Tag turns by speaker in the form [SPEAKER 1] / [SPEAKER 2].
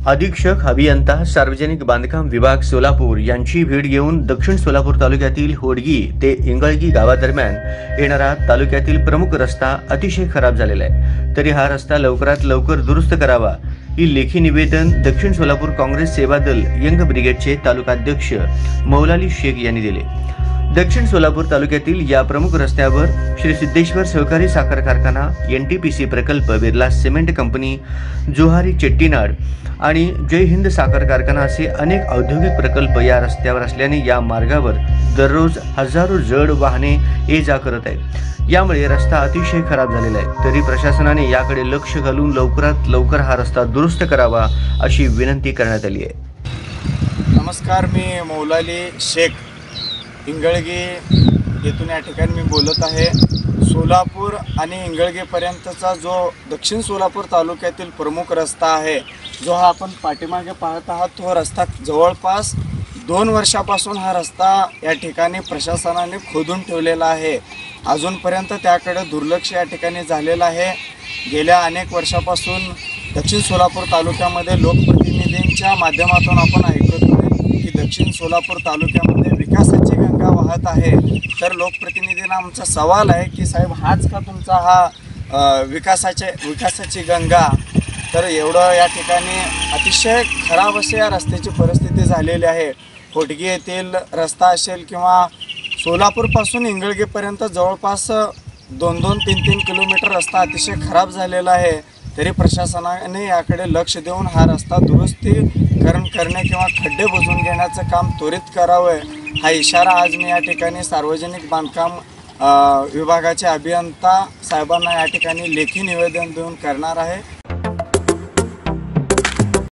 [SPEAKER 1] अधीक्षक अभियंता सार्वजनिक बांधकाम विभाग सोलापूर यांची भेट घेऊन दक्षिण सोलापूर तालुक्यातील होडगी ते इंगळगी गावादरम्यान येणारा तालुक्यातील प्रमुख रस्ता अतिशय खराब झालेला आहे, तरी हा रस्ता लवकरात लवकर दुरुस्त करावा ही लेखी निवेदन दक्षिण सोलापूर काँग्रेस सेवा दल यंग ब्रिगेडचे तालुकाध्यक्ष मौलाली शेख यांनी दिले। दक्षिण सोलापूर तालुक्यातील या प्रमुख रस्त्यावर श्री सिद्धेश्वर सहकारी साखर कारखाना, एनटीपीसी प्रकल्प, Birla cement company, Johari Chettinad आणि जय हिंद साखर कारखाना असे अनेक औद्योगिक प्रकल्प या रस्त्यावर असल्याने या मार्गावर दररोज हजारो जड वाहने ये जा करत आहेत। यामुळे रस्ता अतिशय खराब झालेला आहे, तरी प्रशासनाने याकडे लक्ष घालून लवकरात लवकर हा रस्ता दुरुस्त करावा अशी विनंती करण्यात आली आहे।
[SPEAKER 2] नमस्कार, मी मौलाली शेख इंगळगी येथून या ठिकाणी मी बोलत आहे। सोलापूर आणि इंगळगीपर्यंतचा जो दक्षिण सोलापूर तालुक्यातील प्रमुख रस्ता आहे, जो हा आपण पाठीमागे पाहत आहात, तो रस्ता जवळपास 2 वर्षापासून हा रस्ता या ठिकाणी प्रशासनाने खोदून ठेवलेला आहे। अजूनपर्यंत त्याकडे दुर्लक्ष या ठिकाणी झालेलं आहे। गेल्या अनेक वर्षापासून दक्षिण सोलापूर तालुक्यामध्ये लोकप्रतिनिधींच्या माध्यमातून आपण ऐकत होते की दक्षिण सोलापूर तालुक्यामध्ये विकासाची गंगा वाहत आहे। तर लोकप्रतिनिधींना आमचा सवाल आहे की साहेब, हाच का तुमचा हा विकासाची गंगा? तर एवढं या ठिकाणी अतिशय खराब असे या रस्त्याची परिस्थिती झालेली आहे। होडगी येथील रस्ता असेल किंवा सोलापूरपासून इंगळगीपर्यंत जवळपास 2-2, 3-3 किलोमीटर रस्ता अतिशय खराब झालेला आहे। तरी प्रशासनाने याकडे लक्ष देऊन हा रस्ता दुरुस्तीकरण करणे किंवा खड्डे बुजवून घेण्याचं काम त्वरित करावे, हा इशारा आज मी या ठिकाणी सार्वजनिक बांधकाम विभागाचे अभियंता साहेबांना या ठिकाणी लेखी निवेदन देऊन करणार आहे।